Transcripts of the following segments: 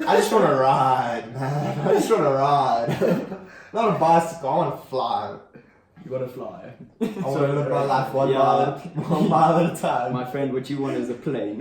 I just want to ride, man. I just want to ride. Not a bicycle. I want to fly. You wanna fly? I want to live my life one mile at a time. My friend, what you want is a plane.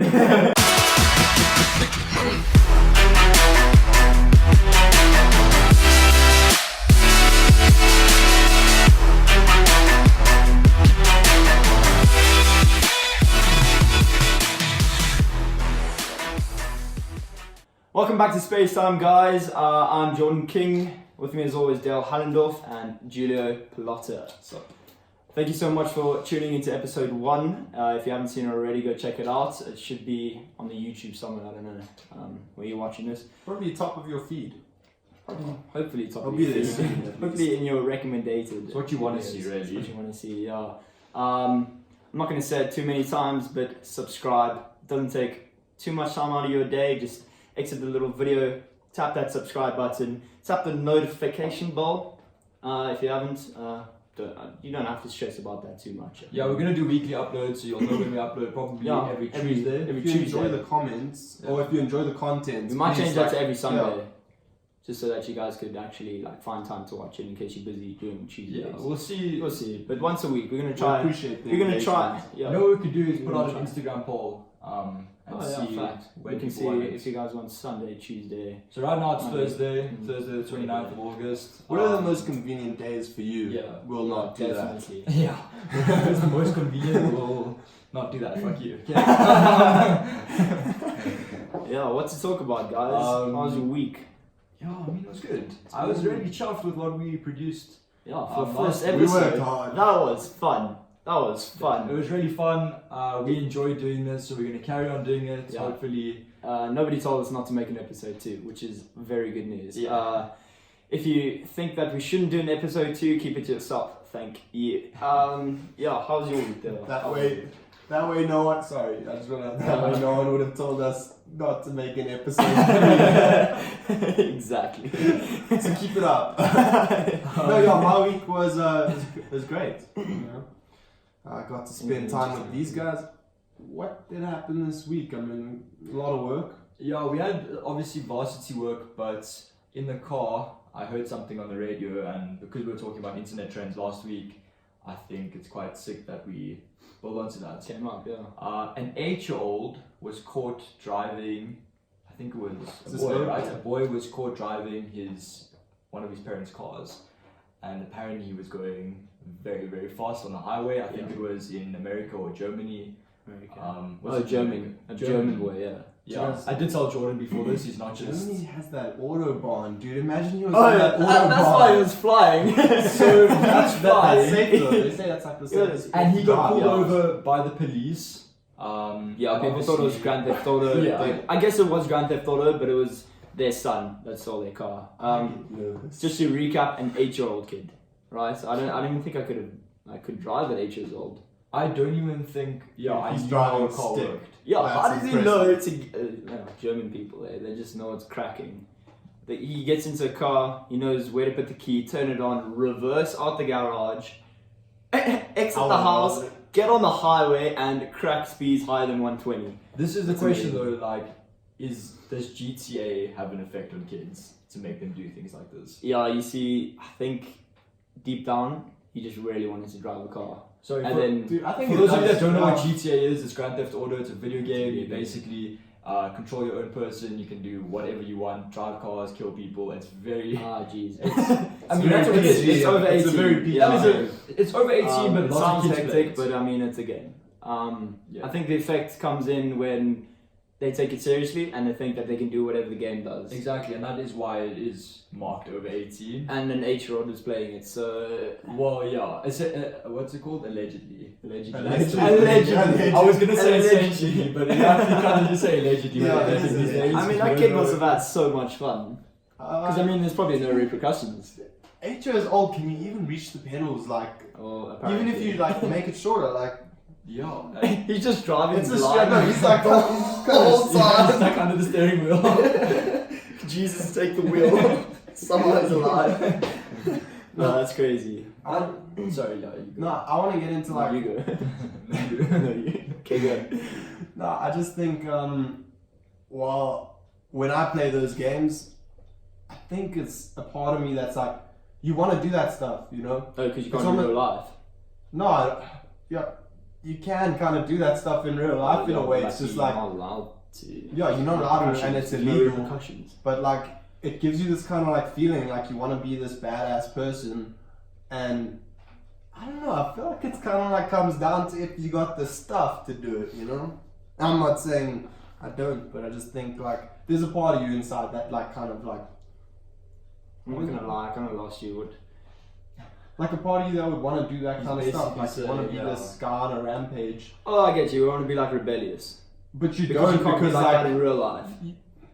Welcome back to Space Time, guys. I'm Jordan King. With me, as always, Dale Hallendorf and Julio Pilotta. So, thank you so much for tuning into episode 1. If you haven't seen it already, go check it out. It should be on the YouTube somewhere. I don't know where you're watching this. Probably top of your feed. Hopefully, top It'll of be your this feed. soon, at Hopefully, in your recommended. It's what you want to see, videos. really. It's what you want to see. Yeah. I'm not going to say it too many times, but subscribe. It doesn't take too much time out of your day. Just exit the little video, tap that subscribe button, tap the notification bell. If you haven't, you don't have to stress about that too much. Yeah, we're gonna do weekly uploads, so you'll know when we upload. Probably every Tuesday. Every If you enjoy Tuesday. the comments, or if you enjoy the content, We might please, change that to like, every Sunday, yeah. just so that you guys could actually find time to watch it in case you're busy doing Tuesdays. Yeah, we'll see. We'll see. But once a week, we're gonna We try. appreciate the We're gonna try. engagement. Yeah. You know what we could do is put out Try. an Instagram poll and see fact. when We can people see want it. if you guys want Sunday, Tuesday. So right now it's Monday. Thursday the 29th of August. What are the most convenient days for you? Yeah. We'll not do that. Definitely. Yeah, it's the most convenient. We'll not do that. Fuck you. Yeah. What to talk about, guys? How was your week? Yeah, I mean it was good. I was really chuffed with what we produced. Yeah, for Um, first we episode. worked hard. That was fun. That was It fun. was really fun. We enjoyed doing this, so we're gonna carry on doing it. Yeah. Hopefully. Nobody told us not to make an episode 2, which is very good news. Yeah. If you think that we shouldn't do an episode 2, keep it to yourself. Thank you. Yeah, how's your week though? That way, no one. Sorry, I just wanna. That way, no one would have told us not to make an episode. Exactly. So keep it up. No, yeah, my week was great. You know, I got to spend time with these guys. What did happen this week? I mean, a lot of work. Yeah, we had obviously varsity work, but in the car, I heard something on the radio, and because we were talking about internet trends last week, I think it's quite sick that we build onto that. Came up, yeah. An 8-year-old was caught driving. I think it was Is a this boy, real? right? A boy was caught driving one of his parents' cars, and apparently he was going very, very fast on the highway. I think Yeah. it was in America or Germany. Was Oh, it German. A German boy, yeah. Yeah, I did tell Jordan before this. He's not just. Germany has that autobahn, dude. Imagine he was Oh, on yeah, that autobahn. that's why he was flying. So That's flying. safe though. They say that's like the safest. And he got pulled Yeah. over by the police. Yeah, people thought it was Grand Theft Auto. Yeah. But I guess it was Grand Theft Auto, but it was their son that stole their car. Just to recap, an 8-year-old kid, right? So I don't even think I could drive at 8 years old. I don't even think. Yeah, I He's knew driving how a a car stick. worked. Yeah, That's how does he impressive. know German people? They just know it's cracking. He gets into a car, he knows where to put the key, turn it on, reverse out the garage, exit the house, get on the highway, and crack speeds higher than 120. This is the That's question amazing. though. Like, does GTA have an effect on kids to make them do things like this? Yeah, you see, I think deep down, he just really wanted to drive a car. So And then Dude, I think for it those of you does- that don't know what yeah. GTA is, it's Grand Theft Auto. It's a video game. You video game. basically control your own person. You can do whatever you want. Drive cars, kill people. It's very. Ah, jeez. I mean, very that's what it is. PG. It's over 18. It's a very PG. Yeah, it's over 18, but it lots of sounds kids play hectic, it. but I mean, it's a game. Yeah. I think the effect comes in when they take it seriously and they think that they can do whatever the game does. Exactly, and that is why it is marked over 18. And an 8-year-old is playing it, so Well, yeah. What's it called? Allegedly. Allegedly. Allegedly. I was gonna say Allegedly. essentially, but you actually can't just say allegedly. Yeah, with it everything is these allegedly. days. I mean, that kid must have had so much fun. Because I mean, there's probably no repercussions. 8 years old, can you even reach the pedals? Like, Or even if you like make it shorter, like Yeah. he's just driving it's a blind. struggle. He's like the whole He's time. stuck under the steering wheel. Jesus, take the wheel. Someone's alive. No, that's crazy. Sorry, yeah. You No, I want to get into like. You go. go. No, you. Okay, go. No, I just think, well, when I play those games, I think it's a part of me that's like, you want to do that stuff, you know? Oh, because you It's can't do real life. No, yeah, you can kind of do that stuff in real life in a way. It's just like, you're not allowed to. yeah, you're not allowed to, and it's There's no illegal. repercussions. But like, it gives you this kind of like feeling like you want to be this badass person, and I don't know. I feel like it's kind of like comes down to if you got the stuff to do it, you know. I'm not saying I don't, but I just think like there's a part of you inside that like kind of like. I'm not gonna lie, I kind of lost you. What? Like a part of you that would want to do that He's kind of stuff, like basically you want to be saying, this guy on a rampage, Oh, I get you. You want to be like rebellious. but you Because don't you can't be because like like that in real life.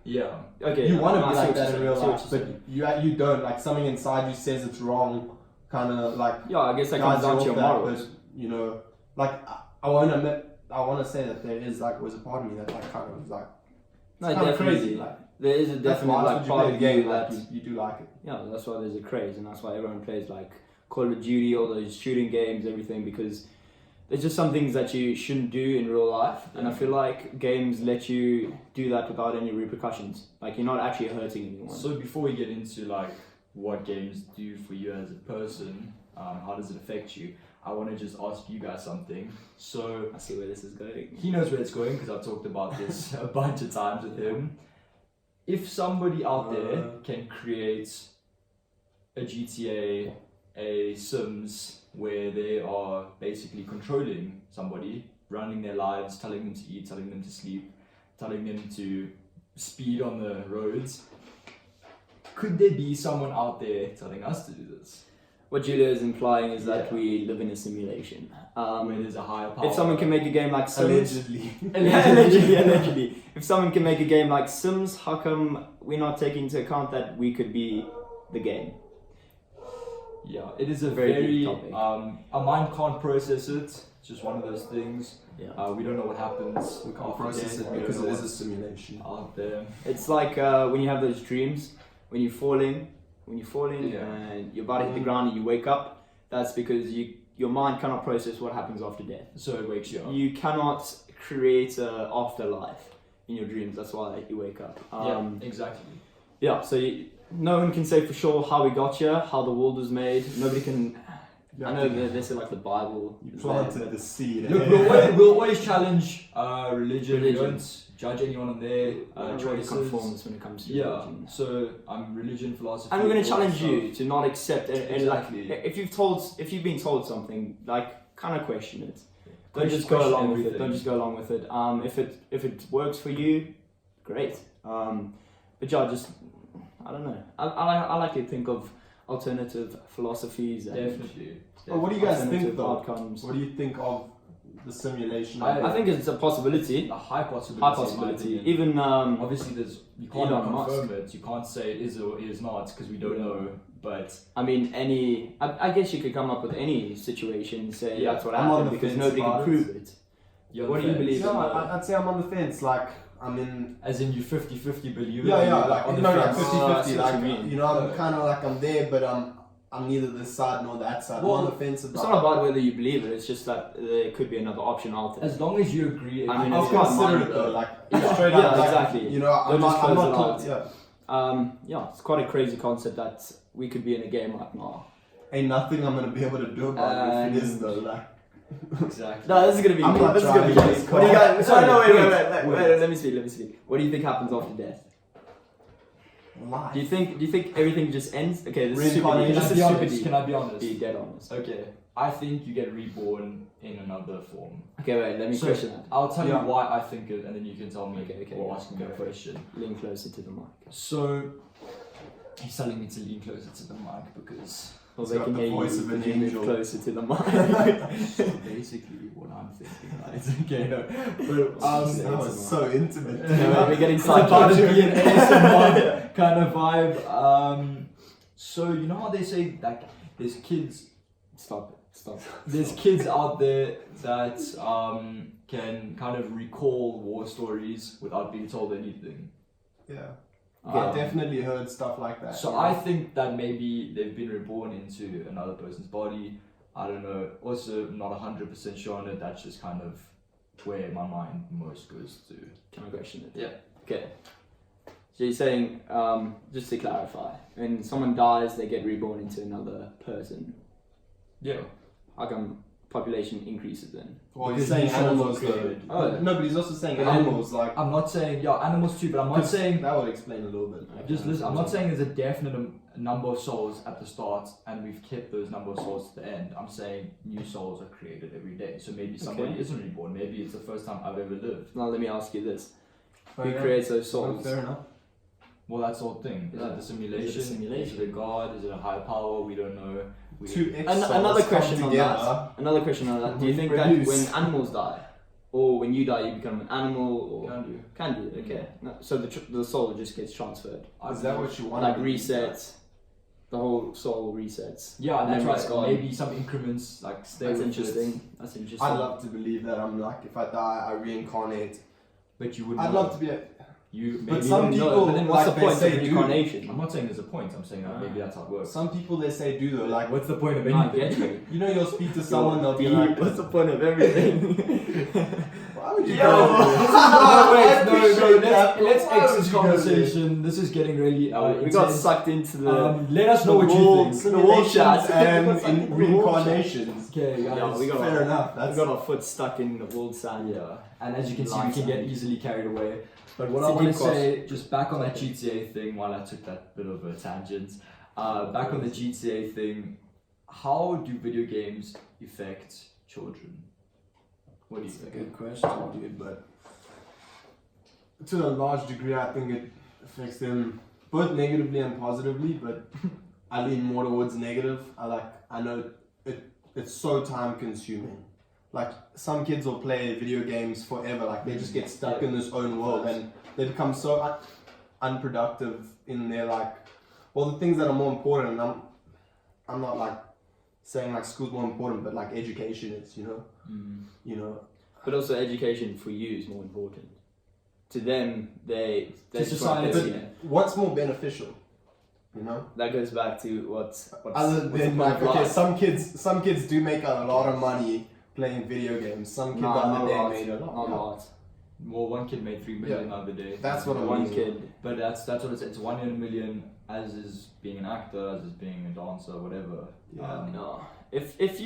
Yeah. Okay. you want to I be see like what that you're in real saying, I life, see what but you're saying. you don't. Like something inside you says it's wrong, kind of like Yeah, I guess that comes guides you down to off your that, morals. but you know, like I won't admit, I want to say that there is like was a part of me that like kind of was like No, it's kind of definitely. crazy. Like There is a that's definite why like that's what part you of play the you game. Like that you do like it. yeah, that's why there's a craze, and that's why everyone plays like Call of Duty, all those shooting games, everything, because there's just some things that you shouldn't do in real life, and I feel like games let you do that without any repercussions. Like you're not actually hurting anyone. So before we get into like what games do for you as a person, how does it affect you? I want to just ask you guys something. So I see where this is going. he knows where it's going because I've talked about this a bunch of times with him. If somebody out there can create a GTA, a Sims, where they are basically controlling somebody, running their lives, telling them to eat, telling them to sleep, telling them to speed on the roads, could there be someone out there telling us to do this? What Julia is implying is that Yeah. we live in a simulation. Where there's a higher power. If someone can make a game like Sims, Allegedly. allegedly. If someone can make a game like Sims, how come we're not taking into account that we could be the game? Yeah, it is a Very very, deep topic. our mind can't process it. It's just one of those things. Yeah. We don't know what happens. We can't after process death. it We don't because know it is a what's simulation. out there. It's like when you have those dreams, when you're falling Yeah. and you're about to hit the ground and you wake up. That's because your mind cannot process what happens after death. So it wakes you up. You cannot create an afterlife in your dreams. That's why you wake up. Yeah, exactly. Yeah, so no one can say for sure how we got here, how the world was made. Nobody can. I know they say like the Bible. You is planted there, the seed. Look, we'll always challenge religion. We Religion. don't judge anyone on their but choices. conforms when it comes to Yeah. religion. So religion, philosophy. And we're going to all that challenge you stuff. to not accept it. And like, Exactly. if you've been told something, like kind of question it. Don't Question- just go question along with it. everything. Don't just go along with it. If it works for you, great. But yeah, just I don't know. I like to think of alternative philosophies and Definitely. Well, what do you guys think alternative though? outcomes. What do you think of the simulation? I I think it's a possibility. A high possibility. High in my possibility. opinion. Even Obviously, you can't Elon confirm it. You can't say it is or is not because we don't know. But I mean, I guess you could come up with any situation and say Yeah, that's what I'm on happened the because fence nobody about can it. prove it. you're What do you fence. believe? Yeah, I'd say I'm on the fence. Like, I mean, As in you 50-50 believe it. yeah, or yeah, you're like, on the no, like fence? 50-50. I see what Like, you mean. you know, I'm kind of like I'm there, but I'm neither this side nor that side. Well, I'm on the fence It's about. not about whether you believe it. It's just that there could be another option out there. As long as you agree. I mean, I'll it's quite consider minor it though. though. Like, Yeah. straight Yeah, up. Like, exactly. You know, I'm Don't just not. I'm close not. it Yeah. Yeah, it's quite a crazy concept that we could be in a game right now. Ain't nothing I'm gonna be able to do about it if it is And- though. Like, Exactly. No, this is gonna be. I'm not this is gonna be. trying to What do you guys? Sorry, No, wait. wait. Let me speak. What do you think happens after death? life. Do you think everything just ends? Okay, this is super deep. Reincarnation. This Can I is be super honest? deep. Can I be honest? Be dead honest. Okay. I think you get reborn in another form. Okay, wait. Let me So, question that. I'll tell Yeah. you why I think it, and then you can tell me Okay, or yeah. ask me a question. Lean closer to the mic. So, he's telling me to lean closer to the mic because Well, It's they got can the hear voice you of an if you move angel. closer to the mic. basically what I'm thinking, right? Okay, no. But, that was so intimate. No, we're getting it's about to sidetracked. be an ASMR kind of vibe. So, you know how they say, like, there's kids Stop it. There's kids out there that can kind of recall war stories without being told anything. Yeah. Okay. I've definitely heard stuff like that. So I think that maybe they've been reborn into another person's body. I don't know. Also, not 100% sure on it. That's just kind of where my mind most goes to. Can I question it? Yeah. Okay. So you're saying, just to clarify, when someone dies, they get reborn into another person. Yeah. How come population increases then? Well, he's Because saying new souls animals are though. created. Oh. No, but he's also saying But animals like. I'm not saying animals too, but I'm not saying that would explain a little bit. just listen. I'm not saying there's a definite number of souls at the start, and we've kept those number of souls to the end. I'm saying new souls are created every day. So maybe somebody Okay. isn't reborn. Maybe it's the first time I've ever lived. Now let me ask you this: Oh, who yeah. creates those Oh, souls? fair enough. Well, that's the whole thing. Is Yeah. it the simulation? Is it a simulation? Is it a god? Is it a higher power? We don't know. Two X souls Another come question on together. that. Another question on that. Do you think Reproduce. that when animals die, or when you die, you become an animal, or Can do. can do? Okay. No, so the soul just gets transferred, Is that what you want? like resets. The whole soul resets. Yeah, that's Memory's right. gone. Maybe some increments like stay That's with interesting. it, That's interesting. I'd love to believe that I'm like, if I die, I reincarnate. but you wouldn't. I'd know. love to be a. You But maybe some you don't know, people- but then What's like the they point of say do. reincarnation? I'm not saying there's a point. I'm saying that maybe that's how it works. Some people they say do though, like What's the point of I anything? get you. you know you'll speak to someone, they'll be Deep. like, What's the point of everything? why would you Yo. go there? No, wait, I no, appreciate that, let's but why exit would this you go there? conversation. This is getting really We got intense. sucked into the. Let us know what you think. The wall Simulations chat. and We got sucked in into the wall chat. reincarnations. Okay, guys. Yeah, we got Fair our, enough. we That's got our foot stuck in the walled sand. Yeah, and as you can see, Light we can get sand. easily carried away. But what It's I a want to deep cost. say, just back on that GTA thing, while I took that bit of a tangent, back on the GTA thing, how do video games affect children? What do you That's a think? good question, dude. But to a large degree, I think it affects them both negatively and positively. But I lean more towards negative. I know it's so time consuming. Like some kids will play video games forever. Like they just get stuck in this own world and they become so unproductive in their the things that are more important. And I'm not like saying like school's more important, but like education is, you know. But also education for you is more important. To them, they just want society. to- But yeah. what's more beneficial, you know? That goes back to what's Other what's than the like, point of okay, life? some kids do make a lot of money playing video games. Some kid the Not other a day lot. made a lot. Not a lot. Well, one kid made 3 million the other day. That's what I One mean. kid. But that's what it's 1 in a million, as is being an actor, as is being a dancer, whatever. Yeah. No. If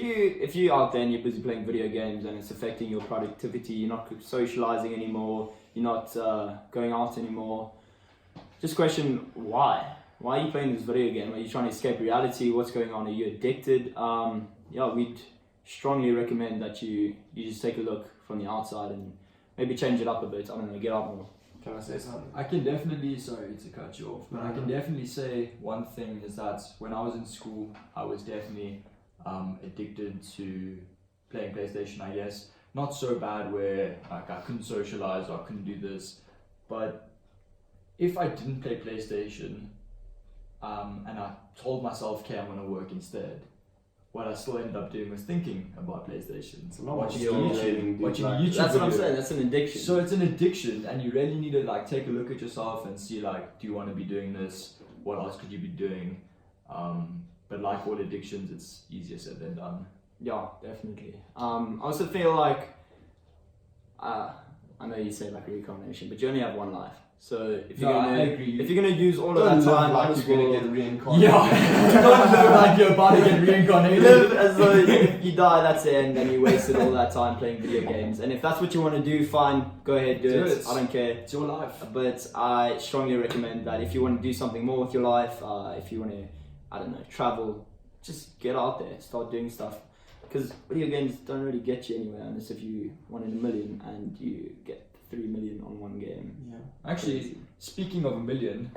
you out there and you're busy playing video games and it's affecting your productivity, you're not socializing anymore, you're not going out anymore, just question why. Why are you playing this video game? Are you trying to escape reality? What's going on? Are you addicted? We'd strongly recommend that you just take a look from the outside and maybe change it up a bit. I don't know, get out more. Can I say something? I can definitely, sorry to cut you off, but I can definitely say one thing is that when I was in school, I was definitely addicted to playing PlayStation, I guess. Not so bad where like I couldn't socialize or I couldn't do this, but if I didn't play PlayStation and I told myself, okay, I'm gonna work instead, what I still ended up doing was thinking about PlayStation, not watching stimulating, YouTube, dude, watching like- a YouTube That's what I'm video. saying. That's an addiction. So it's an addiction, and you really need to like take a look at yourself and see like, do you want to be doing this? What else could you be doing? But like all addictions, it's easier said than done. Yeah, definitely. I also feel like, I know you say like reincarnation, but you only have one life. So if you're I gonna agree. if you're gonna use all of Don't that live time, like on this you're gonna world, get reincarnated. Yeah, don't live like you're about to get reincarnated. live as though you die, that's the end, and you wasted all that time playing video games. And if that's what you want to do, fine, go ahead, do Do it. it. I don't care. It's your life. But I strongly recommend that if you want to do something more with your life, if you want to, I don't know, travel, just get out there, start doing stuff. Because video games don't really get you anywhere unless if you wanted 1 million and you get 3 million on one game. Yeah. Actually, speaking of 1 million,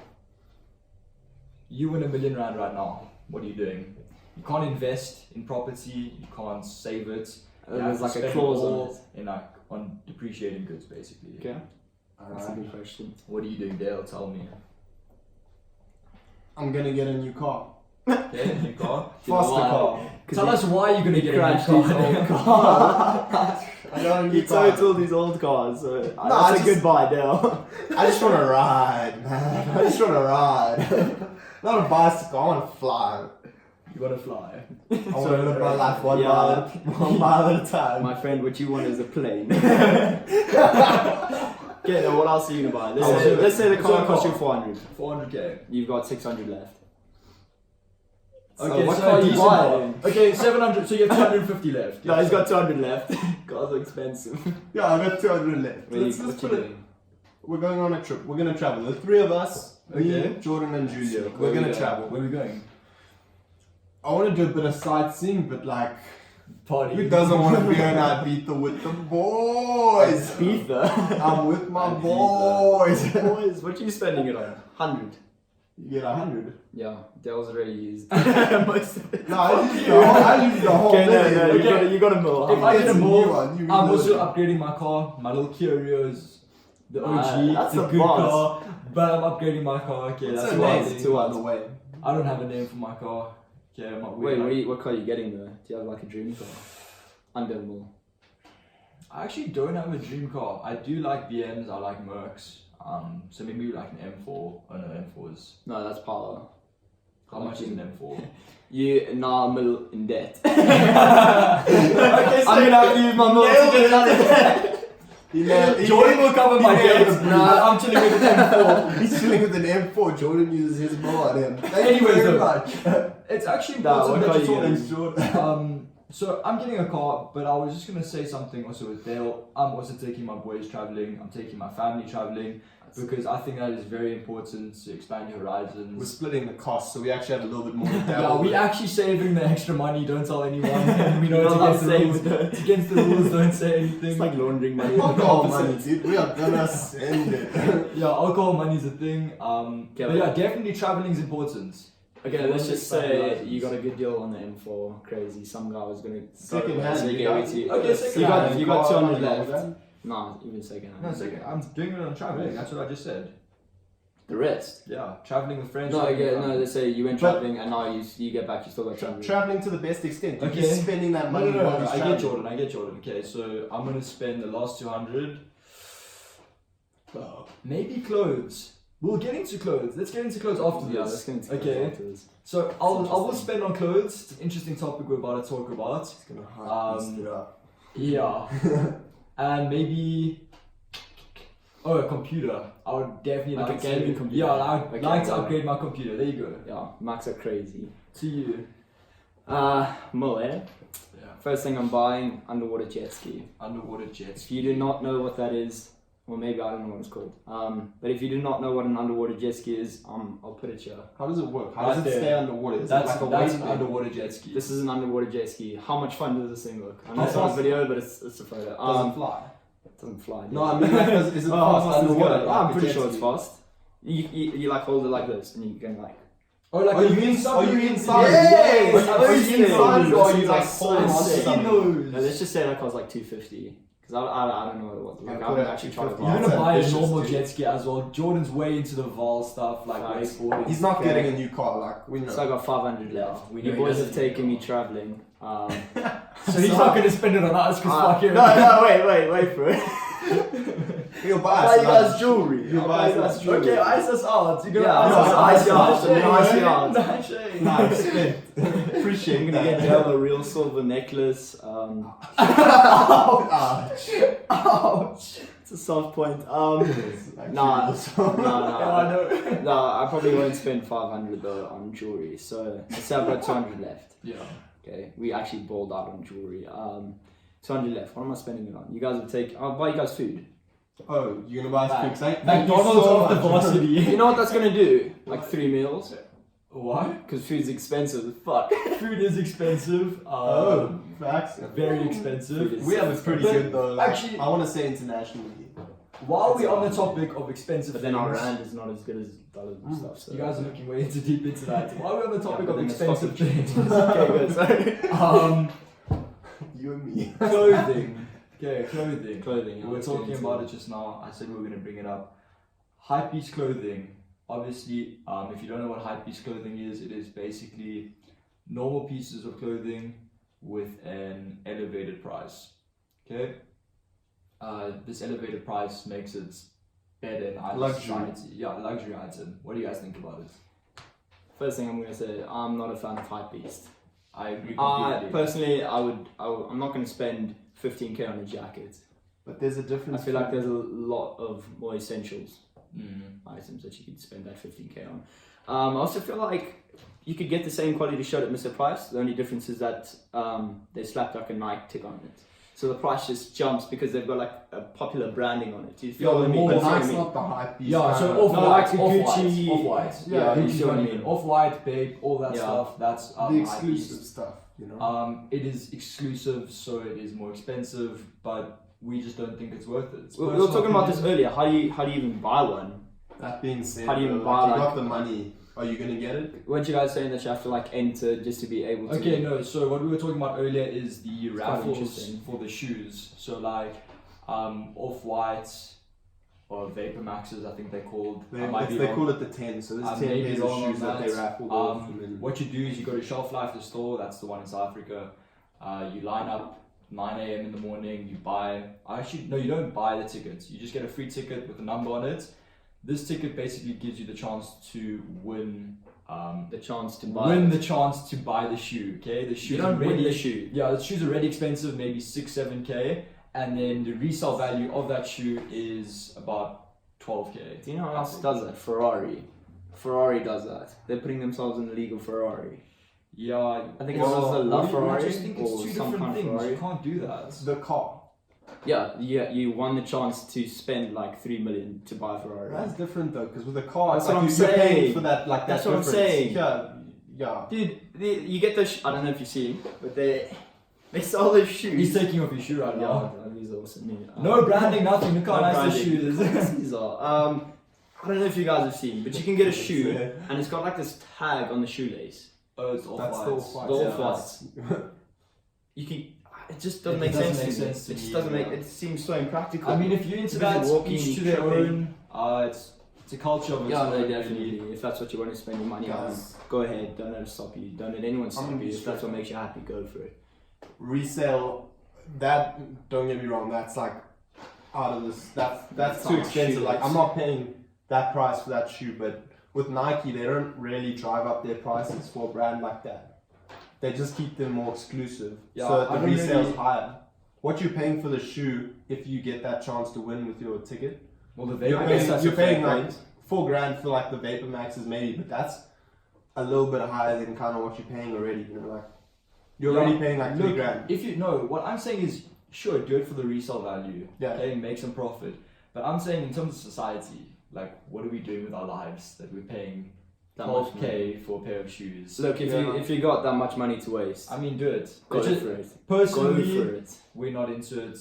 you win R1 million right now. What are you doing? You can't invest in property. You can't save it. You have There's to like a spend clause it on all it. in like on depreciating goods, basically. Okay, that's a Alright. good question. What are you doing, Dale? Tell me. I'm gonna get a new car. Okay, new car. You know Faster why? car. Tell us why you're gonna get a new crashed his old car. car. I got a He new car. totaled his old cars, so I that's a just- goodbye, Dale. I just wanna ride, man. I just wanna ride. Not a bicycle, I wanna fly. You wanna fly. I wanna live my life one Yeah. mile at a time. My friend, what you want is a plane. Okay, now what else are you gonna buy? Oh, Let's say the so car cost you car. 400. 400k. You've got 600 left. Okay, what so car a you decent buy? car. Okay, 700. So you have 250 left. No, he's got 200 left. Cars are expensive. Yeah, I got 200 left. What Let's you put it. doing? We're going on a trip. We're gonna travel. The three of us, Okay. me, Jordan, and Julia. Where We're we gonna going? travel. Where are we going? I want to do a bit of sightseeing, but like, Party. who doesn't want to be on Ibiza with the boys? Ibiza. I'm with my Ibiza. boys. Boys, what are you spending it on? 100. You get 100. Yeah, Dale's already used most of it. No, I used the whole Okay, thing. no, Okay. you got a mill. If I It's get a a new move, one, you I'm know also it. upgrading my car. My little Kia Rio's the OG. That's it's a the good boss. car, but I'm upgrading my car. Okay, What's that's the what I'm name, doing. to by what? the way? I don't have a name for my car. Okay, I'm not Wait, what car are you getting though? Do you have like a dream car? Under the mill. I actually don't have a dream car. I do like BMs. I like Mercs. So maybe like an M4. Oh no, M4s. No, that's power. How much is an M4? You now mill in debt. Okay, so I'm gonna have to use my mill to get out of debt. Jordan will cover my nailed debts. it. I'm chilling with an M4. He's chilling with an M4. Jordan uses his bow on him. Thank Anyways, you very though. much. It's actually Nah, important what that car you you told getting? us. So I'm getting a car, but I was just gonna say something also with Dale. I'm also taking my boys traveling. I'm taking my family traveling because I think that is very important to expand your We're horizons. splitting the cost, so we actually have a little bit more to Yeah, dabble we with. actually saving the extra money. Don't tell anyone. And we know You're it's not against the saying rules. that. It's against the rules. Don't say anything. It's like laundering money. Alcohol money, dude. We are gonna send it. Yeah, alcohol money is a thing. Yeah, But yeah, definitely traveling is important. Okay, If you let's want to just expand your say horizons. you got a good deal on the M4. Crazy. Some guy was gonna. Second hand, So you gave got- it to you. Okay, second you got hand. you got Car, 200 money, all left. that. No, even second hand. No, second. I'm doing it on traveling. That's what I just said. The rest. Yeah, traveling with friends. No, traveling with okay, no. family. Let's say you went But- traveling and now you get back. You still got 200. Traveling to the best extent. You're Okay. just spending that No, money no, no, while no, he's I traveling. get Jordan. I get Jordan. Okay, so I'm gonna spend the last 200. Maybe clothes. We'll get into clothes. Let's get into clothes after Yeah, this. let's get into Okay. clothes after this. So I will interesting. spend on clothes. It's an interesting topic we're about to talk about. It's gonna hype this shit up. Yeah. And maybe. Oh, a computer. I would definitely Like a like gaming to. computer. Yeah, I would Okay, like to yeah. upgrade my computer. There you go. Yeah, Max are crazy. To you. Mo, eh? Yeah. First thing I'm buying, underwater jet ski. Underwater jets. If you do not know what that is, well, maybe I don't know what it's called. But if you do not know what an underwater jet ski is, I'll put it here. How does it work? How Right does it there. stay underwater? Is That's it like a that's weight an thing? underwater jet ski. This is an underwater jet ski. How much fun does this thing look? I know How it's not a fast? video, but it's a photo. Doesn't fly. It doesn't fly. No, I mean, like, is it Oh, how fast fast does it underwater? go? Like I'm a pretty jet sure it's ski? fast. You like hold it like this, and you can like. Oh, like Are you inside? Yes! Are you Those inside things. or are you Those like things holding are on to sick. something? No, let's just say that costs like 250. Because I don't know what. Like, Yeah, I haven't put it actually at tried to 250. You're buy gonna That's buy a ambitious, normal dude. jet ski as well. Jordan's way into the Vol stuff, like Nice. wakeboarding. He's not Okay. getting a new car, like, we know. So I got 500 left. We You know boys he have doesn't taken me need a traveling. So he's not gonna spend it on us because fuck him. No, wait for it. He'll Buy buy you us guys lunch. jewelry. He'll buy us lunch. Okay, ice us out. You're gonna Yeah, ice no, us ice you out. Nice Ice you shade. out. Nice shade. Nice, spent. Appreciate I'm gonna get that. Dale a real silver necklace. Ouch. Ouch. It's a soft point. Actually, Nah, also- no, I know. no, I probably won't spend 500 though on jewelry. So let's say I've got 200 left. Yeah. Okay, we actually balled out on jewelry. 200 left. What am I spending it on? You guys will take. I'll buy you guys food. Oh, you're gonna buy us food? Thank you McDonald's so off the much. varsity. You know what that's gonna do? Like 3 meals. Why? Because food's expensive as fuck. Food is expensive. Oh, facts. Very Food expensive. is- We have it pretty But good though. Like, actually- I want to say internationally. While we're on the topic of expensive But then our things, rand is not as good as dollars and stuff. So you guys are looking way too deep into that. While we're on the topic Yeah, but of then it's expensive fucking things, okay, good. Sorry. You and me. clothing. Okay, clothing. Clothing. We were talking about it just now. I said we were going to bring it up. Hypebeast clothing. Obviously, if you don't know what hypebeast clothing is, it is basically normal pieces of clothing with an elevated price. Okay? This elevated price makes it better in either Luxury. society. Yeah, luxury item. What do you guys think about it? First thing I'm gonna say, I'm not a fan of Hypebeast. I agree completely. Personally, I'm not gonna spend 15k on a jacket. But there's a difference. I feel like there's a lot of more essentials Mm. items that you could spend that 15k on. I also feel like you could get the same quality shirt at Mr. Price. The only difference is that they slapped like a Nike tick on it. So the price just jumps because they've got like a popular branding on it. Do you feel what I mean? But That's what I Nike's mean. not the hype beast. Yeah, so kind off of- white, Gucci- Off-White. Yeah, you Gucci's see what I what I mean. mean. Off-White, Bape, all that Yeah. stuff. That's the exclusive stuff, you know. It is exclusive, so it is more expensive, but we just don't think it's worth it. It's We were personal talking about this opinion. earlier. How do you even buy one? That being said, How do you though, buy, like, you like- got the money. Are you gonna get it? Weren't you guys saying that you have to like enter just to be able to? Okay, no. So what we were talking about earlier is the quite raffles interesting. for the shoes. So like Off-Whites or Vapor Maxes, I think they're called. I might be They wrong. call it the 10. So there's I 10 may be pairs of wrong on shoes that they that. raffle off. And then What you do is you go to Shelf Life, the store. That's the one in South Africa. You line up 9 a.m. in the morning. You buy. No, you don't buy the tickets. You just get a free ticket with a number on it. This ticket basically gives you the chance to win. The chance to buy. Win the chance to buy the shoe. Okay, the shoe. You don't win the shoe. Yeah, the shoe's already expensive, maybe 6-7k, and then the resale value of that shoe is about 12k. Do you know who else does that? Ferrari. Ferrari does that. They're putting themselves in the league of Ferrari. Yeah, I think well, it was the La I Ferrari just think it's or two some different kind of things. Ferrari. You can't do that. the car. Yeah, you won the chance to spend like 3 million to buy a Ferrari. That's different though, because with a car, That's it's what like I'm you're paying saying. for that. Like That's that what I'm difference. saying. Yeah. Dude, you get those. I don't know if you see, but they sell those shoes. He's taking off his shoe right Yeah, now. these are awesome. No branding, nothing. Look how No nice the branding. shoe is. These are. I don't know if you guys have seen, but you can get a shoe and it's got like this tag on the shoelace. Oh, it's all That's white. the Off-White. The Yeah, Off-White. You can. It just doesn't It make doesn't sense make to me. sense to It just me, doesn't make. yeah. It seems so impractical. I mean, if you're into Because that, you're walking, each to their tripping. own. It's a culture of its yeah, own. no, really. definitely. If that's what you want to spend your money on, Guys. go ahead. Don't let it stop you. Don't let anyone stop gonna you. be If that's straight what makes you happy, go for it. Resale, that, don't get me wrong, that's like out of this. That's That's too not expensive. shoes. Like I'm not paying that price for that shoe, but with Nike, they don't really drive up their prices for a brand like that. They just keep them more exclusive, Yeah, so that I the don't resale's really- higher. What you're paying for the shoe, if you get that chance to win with your ticket, Well, the you're vapor. guess paying, that's you're a fair paying like point. $4,000 for like the Vapor Maxes maybe, but that's a little bit higher than kind of what you're paying already. You know, like you're Yeah, already paying like look, $3,000. If you know what I'm saying is, sure, do it for the resale value. Yeah. Okay, make some profit. But I'm saying in terms of society, like, what are we doing with our lives that we're paying That much money. 12k for a pair of shoes? Look, if you got that much money to waste, I mean, do it. go It's just- for it. Personally, Go for it. we're not into it.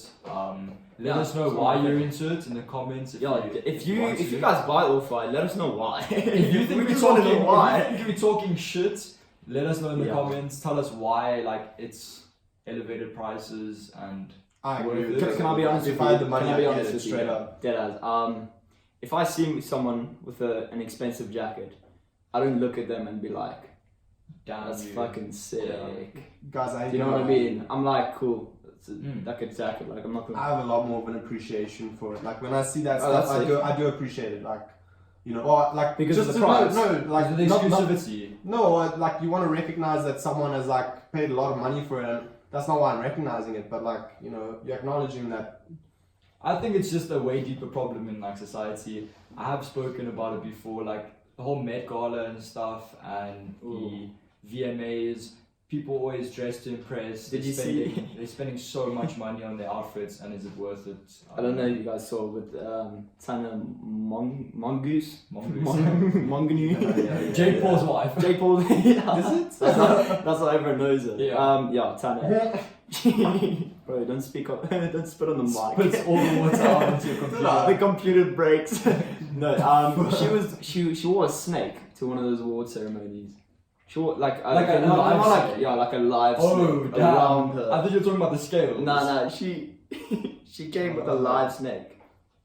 Let Yeah, us know it's why not you're fair. into it in the comments. Yeah, if you want to. guys buy Off-White, let us know why. If you think we we're just want to talking, know why. if you think we're talking shit, let us know in the Yeah. comments. Tell us why, like, it's elevated prices and I agree. Can- with you. Can I be honest If with I you? had the money, Can I be I'd honest get it with you? straight up. Deadass. If I see someone with an expensive jacket, I don't look at them and be like, down. "That's you. fucking sick." Guys, I Do you know what I mean? I'm like, cool. It's Mm. like a jacket. Like I'm not gonna. I have a lot more of an appreciation for it. Like when I see that Oh, stuff, that's I do appreciate it. Like, you know, or like Because of just the price. No, Like like the not, exclusivity. like you want to recognize that someone has like paid a lot of money for it, and that's not why I'm recognizing it. But like, you know, you're acknowledging that. I think it's just a way deeper problem in like society. I have spoken about it before, like the whole Met Gala and stuff, and the VMAs. People always dress to impress. Did They're you see- spending, They're spending so much money on their outfits, and is it worth it? I don't know if you guys saw with Tana Mongoose. Mongoose. Monganu. Jake Paul's wife. Jake Paul. Yeah. Is it? That's how everyone knows it. Yeah. Tana. Bro, don't speak up. Don't spit on the mic. Puts all the water out into your computer. The computer breaks. No, she wore a snake to one of those award ceremonies. She wore like a live not snake? yeah, like a live Oh, snake damn. around her. I thought you were talking about the scales. No, she came with a live snake.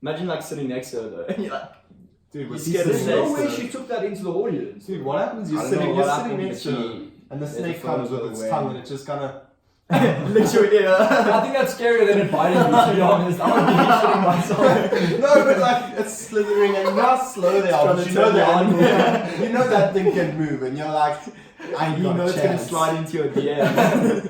Imagine like sitting next to her though. And you're like, Dude, You was scared he of There's sitting no snakes, next way to her? she took that into the audience. Dude, what happens? I don't know You're what sitting happened, next but to her, she and the there's snake a photo comes with of its her tongue, wearing- and it just kind of. literally I think that's scarier than it biting you, to be honest. I would be shitting myself. No, but like it's slithering, and you know how slow they are. Trying But to you know turn that you on. you know that thing can move, and you're like, I ain't you got know a it's gonna chance. slide into your DM.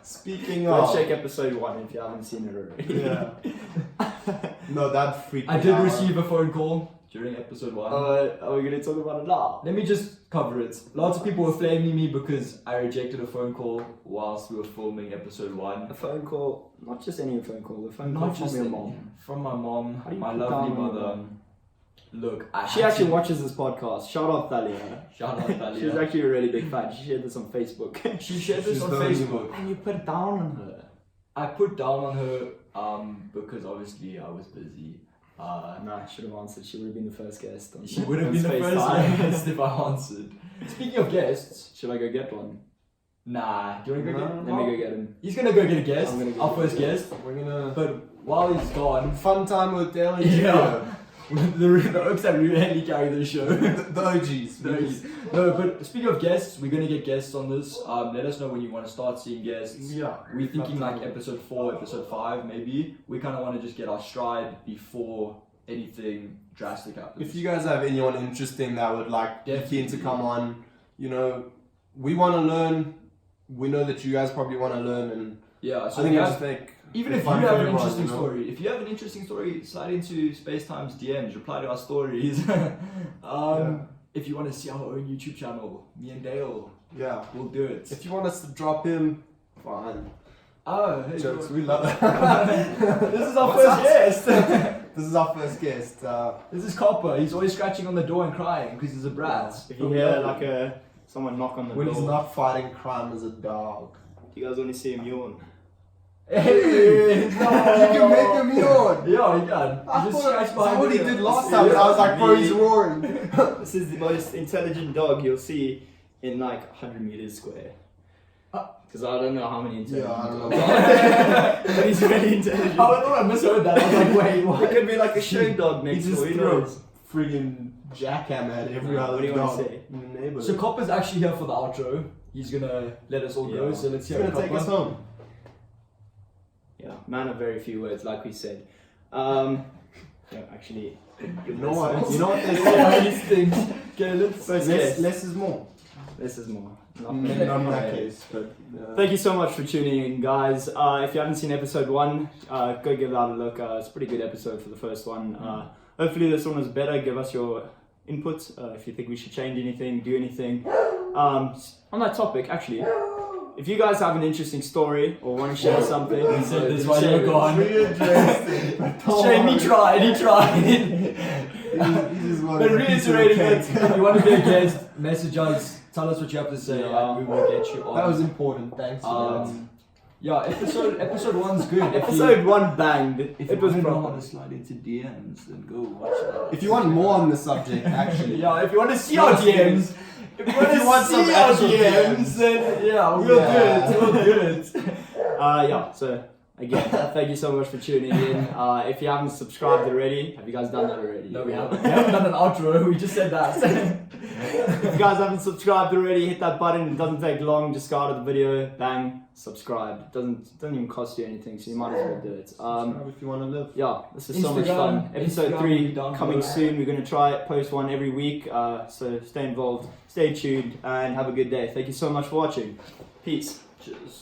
Speaking Go of, check episode 1 if you haven't seen it already. yeah. No, that freaked me I did out. receive a phone call during episode 1. Are we gonna talk about it now? Let me just cover it. Lots of people were flaming me because I rejected a phone call whilst we were filming episode 1. A phone call, not just any phone call, a phone call Not from just your any- mom. From my mom, How do you my put lovely down on your mother. mom? Look, I She had actually to- watches this podcast. Shout out Thalia. Shout out Thalia. She's actually a really big fan. She shared this on Facebook. She shared this She's on the only Facebook. And you put it down on her. I put down on her because obviously I was busy. Nah, I should have answered. She would have been the first guest. On She would have been the first FaceTime. guest if I answered. Speaking of guests, Should I go get one? nah, do you want to go No. get Let me go get him. He's gonna go get a guest, I'm gonna go our get first a guest. We're gonna But while he's gone, fun time with Dale. Yeah. the Oaks that really carry the show. The OGs. No, but speaking of guests, we're gonna get guests on this. Let us know when you want to start seeing guests. Yeah. We're thinking like episode 4, episode 5 maybe. We kind of want to just get our stride before anything drastic happens. If you guys have anyone interesting that would like be keen to Definitely. come on, you know, we want to learn. We know that you guys probably want to learn, and yeah, I so think we I have, just think even it's if you fun have for an everyone, interesting you know? story, if you have an interesting story, slide into Space Time's DMs, reply to our stories. Yeah. If you want to see our own YouTube channel, me and Dale, Yeah. we'll do it. If you want us to drop him, fine. Oh, hey, Jokes, bro. we love it. This is our What's first guest. This is our first guest. This is Copper. He's always scratching on the door and crying because he's a brat. If you hear like someone knock on the when door, he's not fighting crime as a dog. you guys only see him yawn. Hey, no. You can make him yawn. Yeah, he can. I He just thought scratched that's behind what he the did ear. last time, and I was like, bro, he's roaring. This is the most intelligent dog you'll see in like 100 meters square. Because I don't know how many intelligent Yeah, I don't dogs know. but he's really intelligent. Oh, I thought I misheard that. I was like, wait, It what? could be like a show dog He next just door, who threw a knows? friggin' jackhammer at every What other do you wanna dog say? in the neighborhood. So Copper's actually here for the outro. He's gonna let us all go. Yeah. So let's he's hear gonna take Copper. us home. Yeah, man of very few words, like we said. Yeah, actually, You know what? You know what they Yeah, say? these things. Okay, let's. First Less, guest. less is more. This is more. Not in that case, but Thank you so much for tuning in, guys. If you haven't seen episode 1, go give that a look. It's a pretty good episode for the first one. Hopefully this one was better. Give us your input if you think we should change anything, do anything. On that topic, actually, if you guys have an interesting story or want to share something, He said this then while you share were it. gone. readdressed it. but don't Shame, he worry. tried. He tried. He just wanted But a piece of reiterating cake. it, if you want to be a guest, message us. Tell us what you have to say, Yeah. and we will get you on. That was important. Thanks for that. Yeah, episode 1's good. If you- Episode 1 banged. If It you was want to know how proper. to slide into DMs, then go watch that. If you want more on the subject, actually, Yeah, if you want to see our DMs, if you want If you want to some see our actual DMs, DMs, then yeah, we'll Yeah. do it. We'll do it. Yeah, so again, thank you so much for tuning in. If you haven't subscribed already, have you guys done that already? No, we haven't. We haven't done an outro. We just said that. If you guys haven't subscribed already, hit that button. It doesn't take long. Just go out of the video, bang, subscribe. It doesn't even cost you anything, so you might as well do it. subscribe if you want to live. Yeah, this is so much Instagram- fun. Episode Instagram 3 will be down coming below. soon. We're gonna try it, post one every week. So stay involved, stay tuned, and have a good day. Thank you so much for watching. Peace. Cheers.